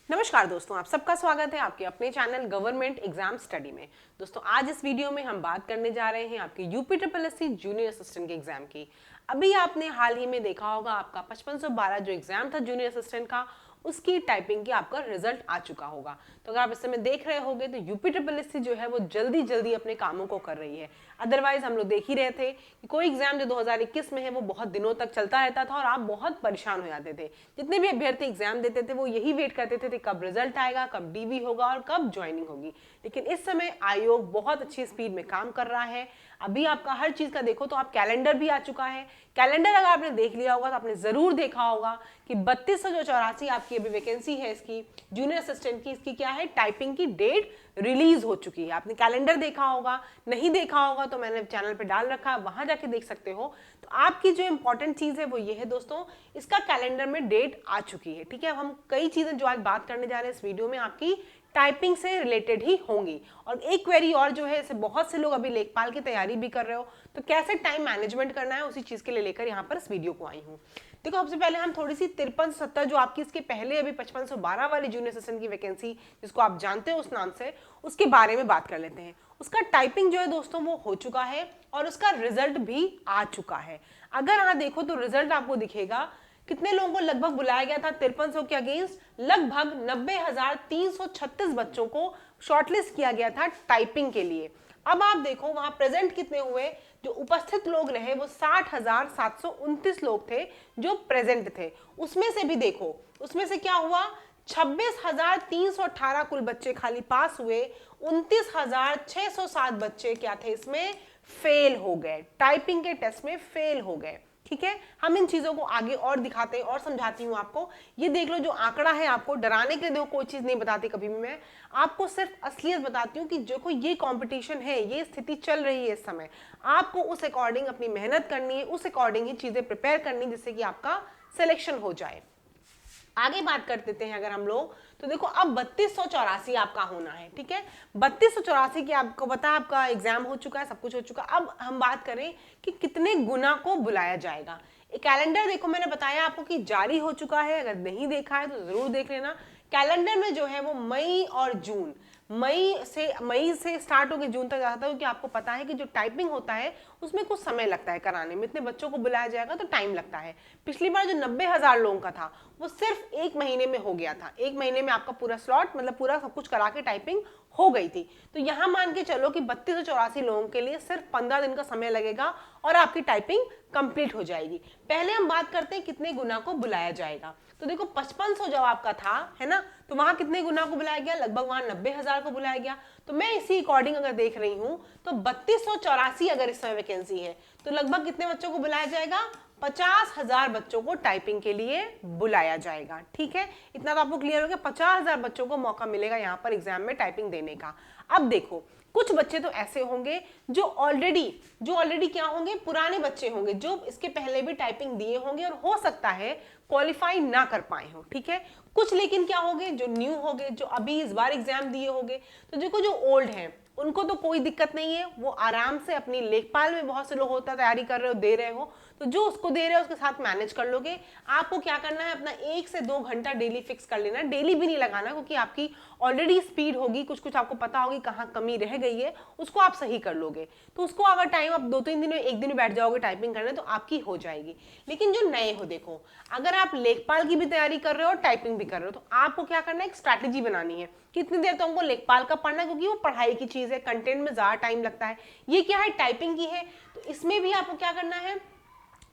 नमस्कार दोस्तों, आप सबका स्वागत है आपके अपने चैनल गवर्नमेंट एग्जाम स्टडी में। दोस्तों आज इस वीडियो में हम बात करने जा रहे हैं आपके UP triple S C junior assistant के एग्जाम की। अभी आपने हाल ही में देखा होगा आपका 5512 जो एग्जाम था जूनियर असिस्टेंट का, उसकी टाइपिंग की आपका रिजल्ट आ चुका होगा। तो अगर आप इस समय देख रहे होंगे तो यूपी ट्रिपल एस सी जो है वो जल्दी जल्दी अपने कामों को कर रही है। अदरवाइज हम लोग देख ही रहे थे कि कोई एग्जाम जो 2021 में है वो बहुत दिनों तक चलता रहता था और आप बहुत परेशान हो जाते थे। जितने भी अभ्यर्थी एग्जाम देते थे वो यही वेट करते थे कब रिजल्ट आएगा, कब डीवी होगा और कब ज्वाइनिंग होगी। लेकिन इस समय आयोग बहुत अच्छी स्पीड में काम कर रहा है। अभी आपका हर चीज का देखो तो आप कैलेंडर भी आ चुका है। कैलेंडर अगर आपने देख लिया होगा तो आपने जरूर देखा होगा कि 3284 आपकी अभी वैकेंसी है इसकी जूनियर असिस्टेंट की, इसकी क्या है टाइपिंग की डेट रिलीज हो चुकी है। आपने कैलेंडर देखा होगा, नहीं देखा होगा तो मैंने चैनल पे डाल रखा है, वहां जाके देख सकते हो। तो आपकी जो इंपॉर्टेंट चीज है वो ये है दोस्तों, इसका कैलेंडर में डेट आ चुकी है। ठीक है, अब हम कई चीजें जो आज बात करने जा रहे हैं इस वीडियो में आपकी टाइपिंग से रिलेटेड ही होंगी। और एक क्वेरी और जो है, इसे बहुत से लोग अभी लेखपाल की तैयारी भी कर रहे हो तो कैसे टाइम मैनेजमेंट करना है उसी चीज के लिए लेकर यहाँ पर इस वीडियो को आई हूँ। देखो सबसे पहले हम थोड़ी सी 5370 जो आपकी इसके पहले अभी 5512 वाली जूनियर असिस्टेंट की वैकेंसी जिसको आप जानते हो उस नाम से, उसके बारे में बात कर लेते हैं। उसका टाइपिंग जो है दोस्तों वो हो चुका है और उसका रिजल्ट भी आ चुका है। अगर यहाँ देखो तो रिजल्ट आपको दिखेगा कितने लोगों को लगभग बुलाया गया था 5300 के अगेंस्ट, लगभग 90,336 बच्चों को शॉर्टलिस्ट किया गया था टाइपिंग के लिए। अब आप देखो वहां प्रेजेंट कितने हुए, जो उपस्थित लोग रहे वो 60,729 लोग थे जो प्रेजेंट थे। उसमें से भी देखो, उसमें से क्या हुआ, 26,318 कुल बच्चे खाली पास हुए, 29,607 बच्चे क्या थे इसमें फेल हो गए, टाइपिंग के टेस्ट में फेल हो गए। ठीक है, हम इन चीजों को आगे और दिखाते हैं और समझाती हूँ आपको। ये देख लो जो आंकड़ा है, आपको डराने के लिए देखो कोई चीज नहीं बताती कभी भी, मैं आपको सिर्फ असलियत बताती हूँ कि जो कोई ये कंपटीशन है, ये स्थिति चल रही है इस समय, आपको उस अकॉर्डिंग अपनी मेहनत करनी है, उस अकॉर्डिंग ही चीजें प्रिपेयर करनी जिससे कि आपका सिलेक्शन हो जाए। आगे बात कर देते हैं अगर हम लोग, तो देखो अब 3284 आपका होना है। ठीक है, 3284 की आपको पता है आपका एग्जाम हो चुका है, सब कुछ हो चुका। अब हम बात करें कि कितने गुना को बुलाया जाएगा। एक कैलेंडर देखो मैंने बताया आपको कि जारी हो चुका है, अगर नहीं देखा है तो जरूर देख लेना। कैलेंडर में जो है वो मई और जून, मई से स्टार्ट होकर जून तक जाता है, क्योंकि आपको पता है कि जो टाइपिंग होता है उसमें कुछ समय लगता है कराने में, इतने बच्चों को बुलाया जाएगा तो टाइम लगता है। पिछली बार जो 90,000 लोगों का था वो सिर्फ 1 महीने में हो गया था, 1 महीने में आपका पूरा स्लॉट मतलब पूरा सब कुछ करा के टाइपिंग हो गई थी। तो यहां मान के चलो कि 3284 लोगों के लिए सिर्फ 15 दिन का समय लगेगा और आपकी टाइपिंग कंप्लीट हो जाएगी। पहले हम बात करते हैं कितने गुना को बुलाया जाएगा। तो देखो 5500 जब आपका था है ना, तो वहां कितने गुना को बुलाया गया, लगभग वहां 90,000 को बुलाया गया। तो मैं इसी अकॉर्डिंग अगर देख रही हूं तो 3284 अगर इस समय वैकेंसी है तो लगभग कितने बच्चों को बुलाया जाएगा, 50,000 बच्चों को टाइपिंग के लिए बुलाया जाएगा। ठीक है, इतना तो आपको क्लियर हो गया, 50,000 बच्चों को मौका मिलेगा यहाँ पर एग्जाम में टाइपिंग देने का। अब देखो कुछ बच्चे तो ऐसे होंगे जो ऑलरेडी क्या होंगे, पुराने बच्चे होंगे जो इसके पहले भी टाइपिंग दिए होंगे और हो सकता है क्वालिफाई ना कर पाए हो। ठीक है, कुछ लेकिन क्या होंगे जो न्यू होंगे, जो अभी इस बार एग्जाम दिए होंगे। तो देखो जो ओल्ड हैं उनको तो कोई दिक्कत नहीं है, वो आराम से अपनी लेखपाल में बहुत से लोग होता है तैयारी कर रहे हो, दे रहे हो, तो जो उसको दे रहे हो उसके साथ मैनेज कर लोगे। आपको क्या करना है, अपना 1 से 2 घंटा डेली फिक्स कर लेना, डेली भी नहीं लगाना क्योंकि आपकी ऑलरेडी स्पीड होगी, कुछ कुछ आपको पता होगी कहाँ कमी रह गई है, उसको आप सही कर लोगे। तो उसको अगर टाइम आप 2-3 दिन में, 1 दिन में बैठ जाओगे टाइपिंग करने तो आपकी हो जाएगी। लेकिन जो नए हो, देखो अगर आप लेखपाल की भी तैयारी कर रहे हो और टाइपिंग भी कर रहे हो तो आपको क्या करना है, एक स्ट्रैटेजी बनानी है। कितनी देर तो हमको लेखपाल का पढ़ना है क्योंकि वो पढ़ाई की चीज है, कंटेंट में ज्यादा टाइम लगता है। ये क्या है, टाइपिंग की है, तो इसमें भी आपको क्या करना है,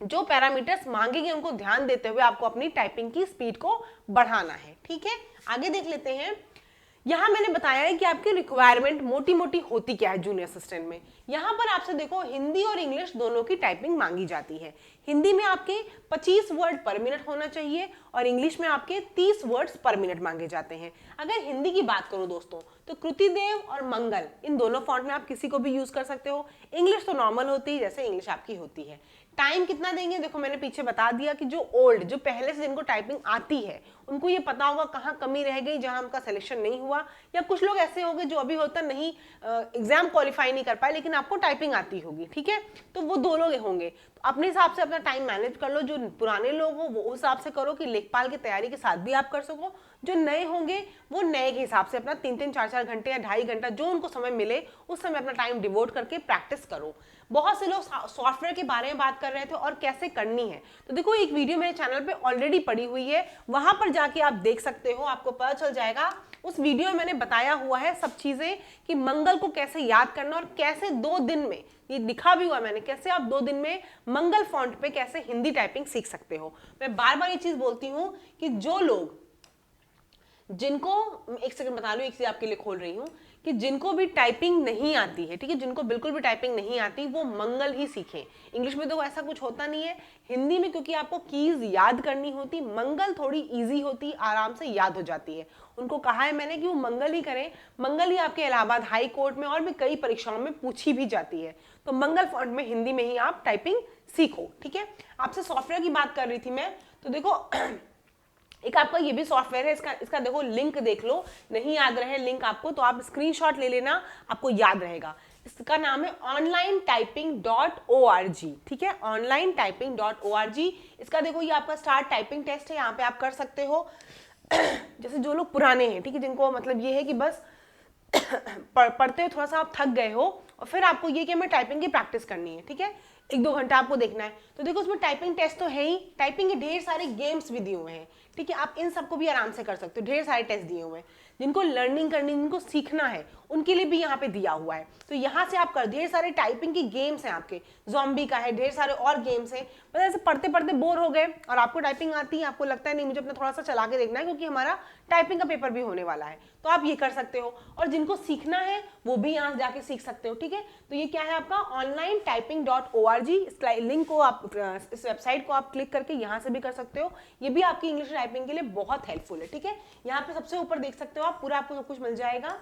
जो पैरामीटर्स मांगेंगे उनको ध्यान देते हुए आपको अपनी टाइपिंग की स्पीड को बढ़ाना है। ठीक है, आगे देख लेते हैं। यहां मैंने बताया है कि आपकी रिक्वायरमेंट मोटी मोटी होती क्या है जूनियर असिस्टेंट में। यहां पर आपसे देखो हिंदी और इंग्लिश दोनों की टाइपिंग मांगी जाती है। हिंदी में आपके 25 वर्ड पर मिनट होना चाहिए और इंग्लिश में आपके 30 वर्ड्स पर मिनट मांगे जाते हैं। अगर हिंदी की बात करूं दोस्तों तो कृतिदेव और मंगल इन दोनों फॉन्ट में आप किसी को भी यूज कर सकते हो। इंग्लिश तो नॉर्मल होती है जैसे इंग्लिश आपकी होती है। टाइम कितना देंगे, देखो मैंने पीछे बता दिया कि जो ओल्ड, जो पहले से जिनको टाइपिंग आती है, उनको ये पता होगा कहाँ कमी रह गई जहां उनका सिलेक्शन नहीं हुआ, या कुछ लोग ऐसे होंगे जो अभी होता नहीं, एग्जाम क्वालिफाई नहीं कर पाए लेकिन आपको टाइपिंग आती होगी, ठीक है, तो वो 2 लोग होंगे। तो अपने हिसाब से अपना टाइम मैनेज कर लो, जो पुराने लोग हो वो उस हिसाब से करो कि लेखपाल की तैयारी के साथ भी आप कर सको, जो नए होंगे वो नए के हिसाब से अपना 3-3, 4-4 घंटे या 2.5 घंटा जो उनको समय मिले उस समय अपना टाइम डिवोट करके प्रैक्टिस करो। बहुत से लोग सॉफ्टवेयर के बारे में बात कर रहे थे और कैसे करनी है, तो देखो एक वीडियो मेरे चैनल पे ऑलरेडी पड़ी हुई है, वहां पर जाके आप देख सकते हो, आपको पता चल जाएगा। उस वीडियो में मैंने बताया हुआ है सब चीजें कि मंगल को कैसे याद करना और कैसे 2 दिन में, ये लिखा भी हुआ मैंने, कैसे आप 2 दिन में मंगल फॉन्ट पे कैसे हिंदी टाइपिंग सीख सकते हो। मैं बार बार ये चीज बोलती हूँ कि जो लोग, जिनको, एक सेकंड बता लूं, एक चीज आपके लिए खोल रही हूं कि जिनको भी टाइपिंग नहीं आती है, ठीक है, जिनको बिल्कुल भी टाइपिंग नहीं आती वो मंगल ही सीखें। इंग्लिश में तो ऐसा कुछ होता नहीं है, हिंदी में क्योंकि आपको कीज याद करनी होती, मंगल थोड़ी इजी होती, आराम से याद हो जाती है। उनको कहा है मैंने कि वो मंगल ही करें, मंगल ही आपके इलाहाबाद हाई कोर्ट में और भी कई परीक्षाओं में पूछी भी जाती है। तो मंगल फॉन्ट में हिंदी में ही आप टाइपिंग सीखो, ठीक है। आपसे सॉफ्टवेयर की बात कर रही थी मैं, तो देखो एक आपका ये भी सॉफ्टवेयर है, इसका देखो लिंक देख लो, नहीं याद रहे लिंक आपको तो आप स्क्रीनशॉट ले लेना, आपको याद रहेगा। इसका नाम है onlinetyping.org, ठीक है, onlinetyping.org। इसका देखो ये आपका स्टार्ट टाइपिंग टेस्ट है, यहाँ पे आप कर सकते हो। जैसे जो लोग पुराने हैं, ठीक है, जिनको मतलब ये है कि बस पढ़ते हो थोड़ा सा आप थक गए हो और फिर आपको ये कि हमें टाइपिंग की प्रैक्टिस करनी है, ठीक है, 1-2 घंटा आपको देखना है, तो देखो उसमें टाइपिंग टेस्ट तो है ही, टाइपिंग के ढेर सारे गेम्स भी दिए हुए हैं, ठीक है, आप इन सबको भी आराम से कर सकते हो, ढेर सारे टेस्ट दिए हुए हैं। जिनको लर्निंग करनी, जिनको सीखना है उनके लिए भी यहाँ पे दिया हुआ है, तो यहाँ से आप कर, ढेर सारे टाइपिंग के गेम्स हैं आपके, ज़ॉम्बी का है, ढेर सारे और गेम्स हैं। बस ऐसे पढ़ते पढ़ते बोर हो गए और आपको टाइपिंग आती है, आपको लगता है नहीं मुझे अपना थोड़ा सा चला के देखना है क्योंकि हमारा टाइपिंग का पेपर भी होने वाला है, तो आप ये कर सकते हो। और जिनको सीखना है वो भी यहाँ जाके सीख सकते हो, ठीक है। तो ये क्या है आपका onlinetyping.org, इस लिंक को आप, इस वेबसाइट को आप क्लिक करके यहाँ से भी कर सकते हो, ये भी आपकी इंग्लिश टाइपिंग के लिए बहुत हेल्पफुल है, ठीक है। यहाँ पे सबसे ऊपर देख सकते हो आप, पूरा आपको सब कुछ मिल जाएगा,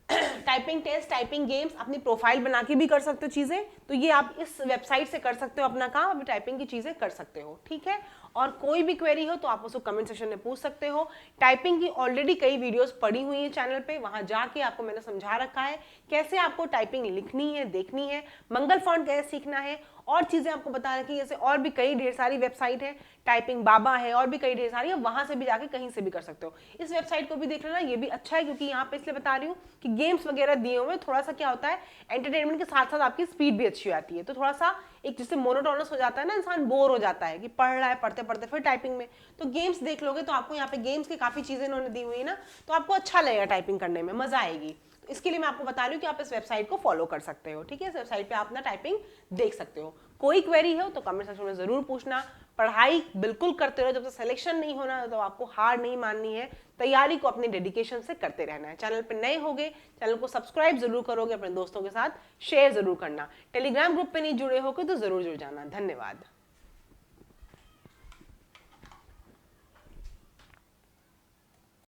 टाइपिंग टेस्ट, टाइपिंग गेम्स, अपनी प्रोफाइल बना के भी कर सकते हो चीजें, तो ये आप इस वेबसाइट से कर सकते हो अपना काम, अभी टाइपिंग की चीजें कर सकते हो, ठीक है। और कोई भी क्वेरी हो तो आप उसको कमेंट सेक्शन में पूछ सकते हो। टाइपिंग की ऑलरेडी कई वीडियोस पड़ी हुई हैं चैनल पे, वहां जाके आपको मैंने समझा रखा है कैसे आपको टाइपिंग लिखनी है, देखनी है, मंगल फॉन्ट कैसे सीखना है, और चीजें आपको बता रखी है, जैसे और भी कई ढेर सारी वेबसाइट है, टाइपिंग बाबा है, और भी कई ढेर सारी है, वहां से भी जाके कहीं से भी कर सकते हो। इस वेबसाइट को भी देख लेना, ये भी अच्छा है क्योंकि यहाँ पे इसलिए बता रही हूँ कि गेम्स वगैरह दिए हुए, थोड़ा सा क्या होता है एंटरटेनमेंट के साथ साथ आपकी स्पीड भी अच्छी आती है, तो थोड़ा सा एक जिससे मोनोटोनस हो जाता है ना, इंसान बोर हो जाता है कि पढ़ रहा है पढ़ते पढ़ते फिर टाइपिंग में, तो गेम्स देख लोगे तो आपको यहाँ पे गेम्स की काफी चीजें इन्होंने दी हुई है ना, तो आपको अच्छा लगेगा टाइपिंग करने में, मजा आएगी। तो इसके लिए मैं आपको बता रही हूँ कि आप इस वेबसाइट को फॉलो कर सकते हो, ठीक है, इस वेबसाइट पे आप अपना टाइपिंग देख सकते हो। कोई क्वेरी हो तो कमेंट सेक्शन में जरूर पूछना। पढ़ाई बिल्कुल करते रहो, जब तक सिलेक्शन नहीं होना तो आपको हार नहीं माननी है, तैयारी को अपने डेडिकेशन से करते रहना है। चैनल पे नए होगे, चैनल को सब्सक्राइब जरूर करोगे, अपने दोस्तों के साथ शेयर जरूर करना, टेलीग्राम ग्रुप पे नहीं जुड़े होगे तो जरूर जुड़ जाना। धन्यवाद।